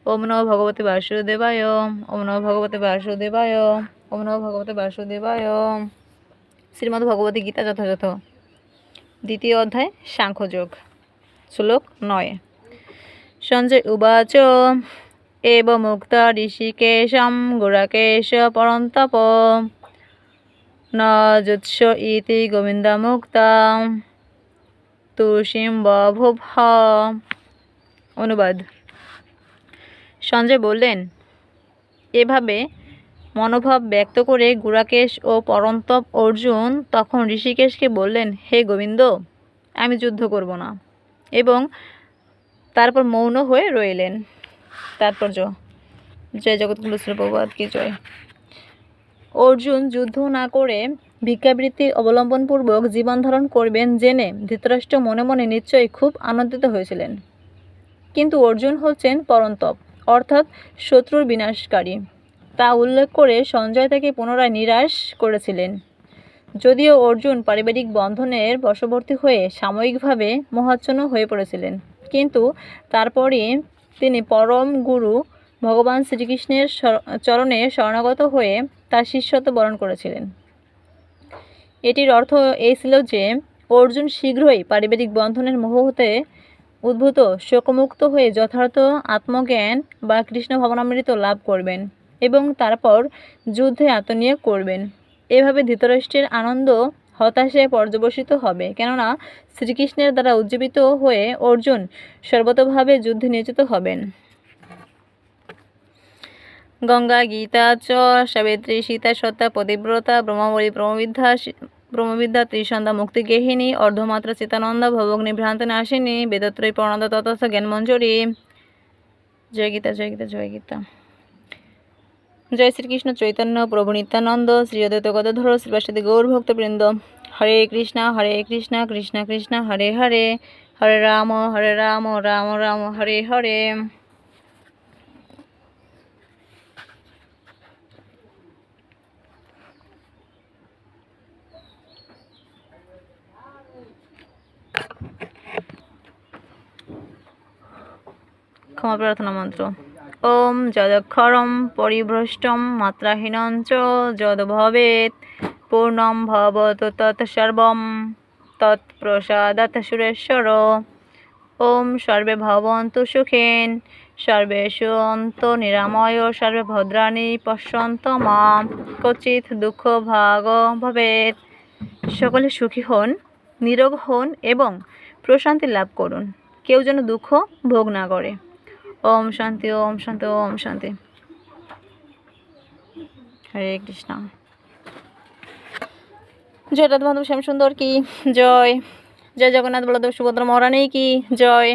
ওম নমো ভগবতে বাসুদেবায়। ওম নমো ভগবতে বাসুদেবায়। ওম নমো ভগবতে বাসুদেবায়। শ্রীমদ্ ভগবতী গীতা যথাযথ দ্বিতীয় অধ্যায় সাংখ্যযোগ। শ্লোক 9। সঞ্জয় উবাচ এব মুক্ত ঋষিকেশম গুড়াকেশ পরন্তপ ন যুৎস ইতি গোবিন্দমুক্তা তুষিম বভুভ। অনুবাদ। সঞ্জয় বললেন, এভাবে মনোভাব ব্যক্ত করে গুড়াকেশ ও পরন্তপ অর্জুন তখন ঋষিকেশকে বললেন, হে গোবিন্দ, আমি যুদ্ধ করব না, এবং তারপর মৌন হয়ে রইলেন। তাৎপর্য। জয় জগৎগুরু শ্রী প্রভুপাদ কি জয়। অর্জুন যুদ্ধ না করে ভিক্ষাবৃত্তি অবলম্বনপূর্বক জীবন ধারণ করবেন জেনে ধৃতরাষ্ট্র মনে মনে নিশ্চয়ই খুব আনন্দিত হয়েছিলেন। কিন্তু অর্জুন হচ্ছেন পরন্তপ, অর্থাৎ শত্রুর বিনাশকারী, তা উল্লেখ করে সঞ্জয় তাকে পুনরায় নিরাশ করেছিলেন। যদিও অর্জুন পারিবারিক বন্ধনের বশবর্তী হয়ে সাময়িকভাবে মোহাচ্ছন্ন হয়ে পড়েছিলেন, কিন্তু তারপরে তিনি পরম গুরু ভগবান শ্রীকৃষ্ণের চরণে শরণাগত হয়ে তার শিষ্যত্ব বরণ করেছিলেন। এটির অর্থ এই ছিল যে অর্জুন শীঘ্রই পারিবারিক বন্ধনের মোহ হতে উদ্ভূত শোকমুক্ত হয়ে যথার্থ আত্মজ্ঞান বা কৃষ্ণ ভবনামৃত লাভ করবেন এবং তারপর যুদ্ধে আত্মনিয়োগ করবেন। এভাবে ধৃতরাষ্ট্রের আনন্দ হতাশায় পর্যবসিত হবে, কেননা শ্রীকৃষ্ণের দ্বারা উজ্জীবিত হয়ে অর্জুন সর্বতোভাবে যুদ্ধে নিয়োজিত হবেন। গঙ্গা গীতা চ সাবিত্রী সীতা সত্তা পতিব্রতা ব্রহ্মবলী ব্রহ্মবিদ্যা ত্রিসন্ধ্যা মুক্তিগেহিনী অর্ধমাত্রা চিতানন্দ ভবগ্নি ভ্রান্ত নাশিনী বেদত্রয়ী প্রণাদ ততস্থ জ্ঞানমঞ্জুরী। জয় গীতা জয় গীতা জয় গীতা। জয় শ্রীকৃষ্ণ চৈতন্য প্রভু নিত্যানন্দ শ্রী অদ্বৈত গদাধর শ্রীবাসাদি গৌরভক্তবৃন্দ। হরে কৃষ্ণ কৃষ্ণ কৃষ্ণ হরে হরে, হরে রাম রাম রাম হরে হরে। ক্ষমা প্রার্থনা মন্ত্র। ওম যদক্ষরম পরিভ্রষ্টম মাত্রাহীনং চ যদ্ভবেৎ পূর্ণম ভবতু তৎসর্বং তৎপ্রসাদাৎ সুরেশ্বর। ওম সর্বে ভবন্তু সুখিন সর্বে সন্তু নিরাময় সর্বে ভদ্রাণি পশ্যন্তু মা কচিৎ দুঃখ ভাগ ভবেৎ। সকলে সুখী হন, নিরোগ হন এবং প্রশান্তি লাভ করুন, কেউ যেন দুঃখ ভোগ না করে। ওম শান্তি ওম শান্তি ওম শান্তি। হরে কৃষ্ণ। জয় রাধা মাধব শ্যাম সুন্দর কি জয়। জয় জগন্নাথ বলদেব সুভদ্রা মহারানী কি জয়।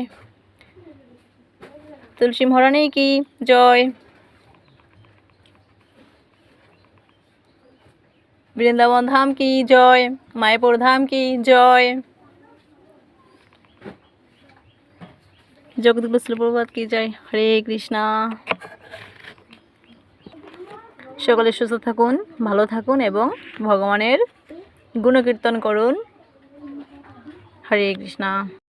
তুলসী মহারানী কি জয়। বৃন্দাবন ধাম কি জয়। মায়াপুর ধাম কি জয়। জগৎগুরু শ্রী প্রভুপাদ কি জয়। হরে কৃষ্ণ। সকলে সুস্থ থাকুন, ভালো থাকুন এবং ভগবানের গুণকীর্তন করুন। হরে কৃষ্ণ।